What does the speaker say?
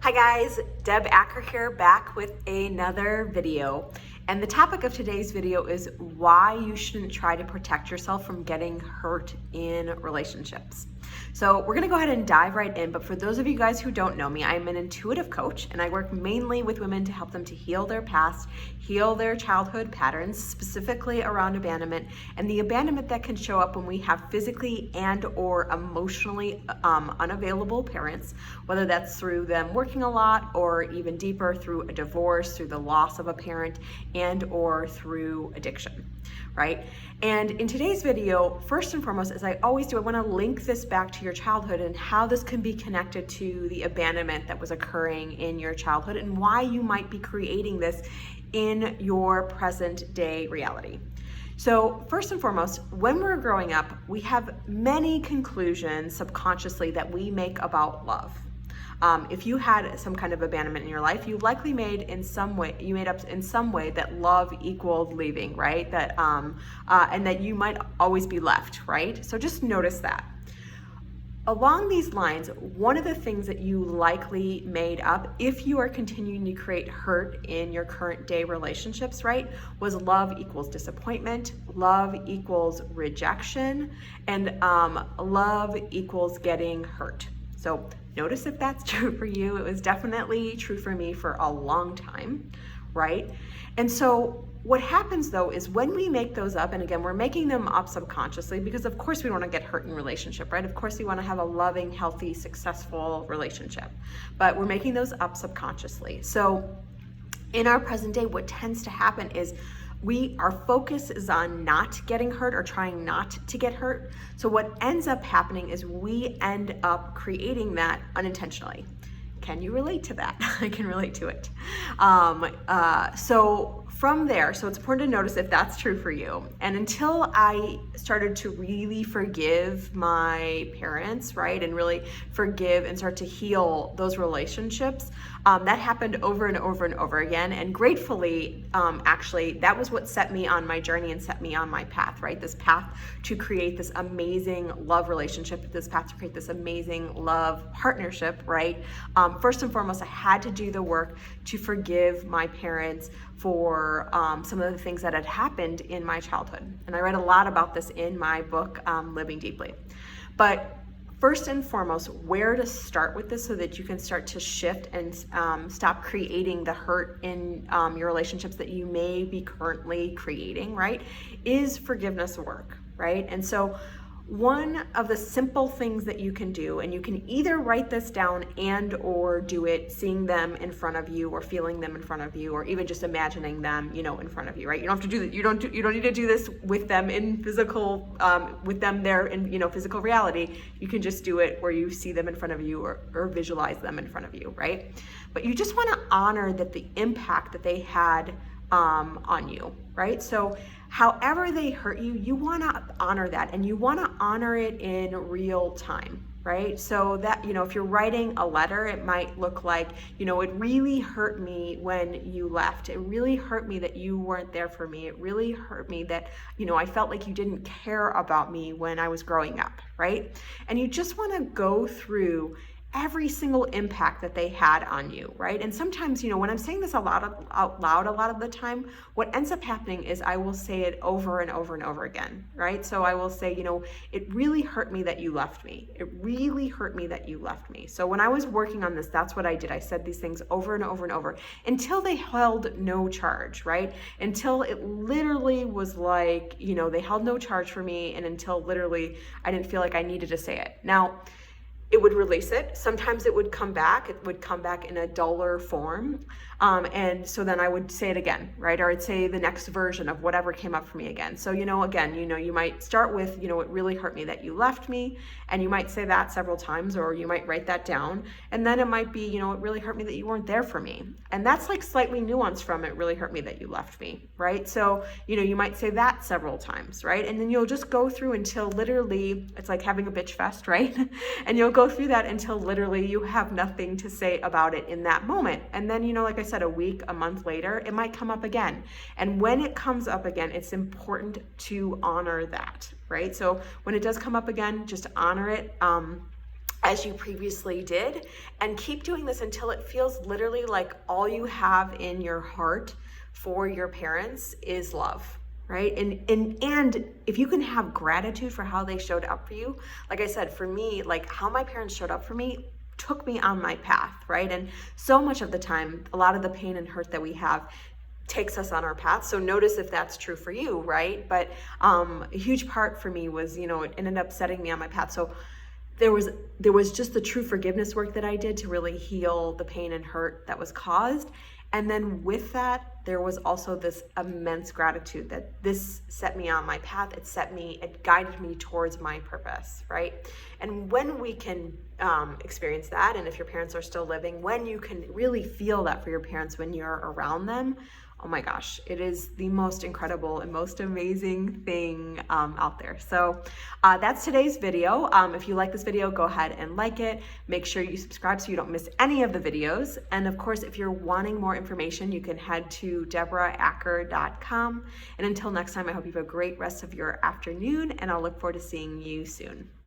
Hi guys, Deb Acker here, back with another video. And the topic of today's video is why you shouldn't try to protect yourself from getting hurt in relationships. So we're gonna go ahead and dive right in, but for those of you guys who don't know me, I'm an intuitive coach and I work mainly with women to help them to heal their past, heal their childhood patterns, specifically around abandonment, and the abandonment that can show up when we have physically and or emotionally unavailable parents, whether that's through them working a lot or even deeper through a divorce, through the loss of a parent, and or through addiction, right? And in today's video, first and foremost, as I always do, I want to link this back to your childhood and how this can be connected to the abandonment that was occurring in your childhood and why you might be creating this in your present day reality. So first and foremost, when we're growing up, we have many conclusions subconsciously that we make about love. If you had some kind of abandonment in your life, you likely made up in some way that love equaled leaving, right? That and that you might always be left, right? So just notice that. Along these lines, one of the things that you likely made up, if you are continuing to create hurt in your current day relationships, right, was love equals disappointment, love equals rejection, and love equals getting hurt. So notice if that's true for you. It was definitely true for me for a long time, right? And so what happens though is when we make those up, and again, we're making them up subconsciously because of course we want to get hurt in relationship, right? Of course we want to have a loving, healthy, successful relationship, but we're making those up subconsciously. So in our present day, what tends to happen is our focus is on not getting hurt or trying not to get hurt. So what ends up happening is we end up creating that unintentionally. Can you relate to that? I can relate to it. So from there, so it's important to notice if that's true for you. And until I started to really forgive my parents, right, and really forgive and start to heal those relationships, that happened over and over and over again. And gratefully, actually, that was what set me on my journey and set me on my path, right? This path to create this amazing love relationship, this path to create this amazing love partnership, right? First and foremost, I had to do the work to forgive my parents for some of the things that had happened in my childhood. And I read a lot about this in my book, Living Deeply. But first and foremost, where to start with this so that you can start to shift and stop creating the hurt in your relationships that you may be currently creating, right, is forgiveness work, right? And so one of the simple things that you can do, and you can either write this down and or do it seeing them in front of you or feeling them in front of you or even just imagining them, in front of you, right? You don't have to do that. You don't need to do this with them in physical, with them there in, physical reality. You can just do it where you see them in front of you or visualize them in front of you, right? But you just want to honor that the impact that they had on you, right? So however they hurt you, you want to honor that, and you want to honor it in real time, right? So that, if you're writing a letter, it might look like, it really hurt me when you left. It really hurt me that you weren't there for me. It really hurt me that, I felt like you didn't care about me when I was growing up, right? And you just want to go through every single impact that they had on you, right? And sometimes, when I'm saying this out loud a lot of the time, what ends up happening is I will say it over and over and over again, right? So I will say, it really hurt me that you left me. It really hurt me that you left me. So when I was working on this, that's what I did. I said these things over and over and over until they held no charge, right? Until it literally was like, they held no charge for me, and until literally I didn't feel like I needed to say it. Now, it would release it. Sometimes it would come back. It would come back in a duller form. And so then I would say it again, right? Or I'd say the next version of whatever came up for me again. So, again, you might start with, it really hurt me that you left me. And you might say that several times, or you might write that down. And then it might be, it really hurt me that you weren't there for me. And that's like slightly nuanced from it really hurt me that you left me, right? So, you might say that several times, right? And then you'll just go through until literally, it's like having a bitch fest, right? And you'll go through that until literally you have nothing to say about it in that moment. And then, like I said, a week, a month later, it might come up again. And when it comes up again, it's important to honor that, right? So when it does come up again, just honor it. as you previously did, and keep doing this until it feels literally like all you have in your heart for your parents is love, right? And if you can have gratitude for how they showed up for you, like I said, for me, like how my parents showed up for me took me on my path, right? And so much of the time, a lot of the pain and hurt that we have takes us on our path. So notice if that's true for you, right? But a huge part for me was, it ended up setting me on my path. So there was just the true forgiveness work that I did to really heal the pain and hurt that was caused. And then with that, there was also this immense gratitude that this set me on my path. It guided me towards my purpose, right? And when we can experience that, and if your parents are still living, when you can really feel that for your parents when you're around them, oh my gosh, it is the most incredible and most amazing thing out there. So that's today's video. If you like this video, go ahead and like it. Make sure you subscribe so you don't miss any of the videos. And of course, if you're wanting more information, you can head to deboraacker.com. And until next time, I hope you have a great rest of your afternoon, and I'll look forward to seeing you soon.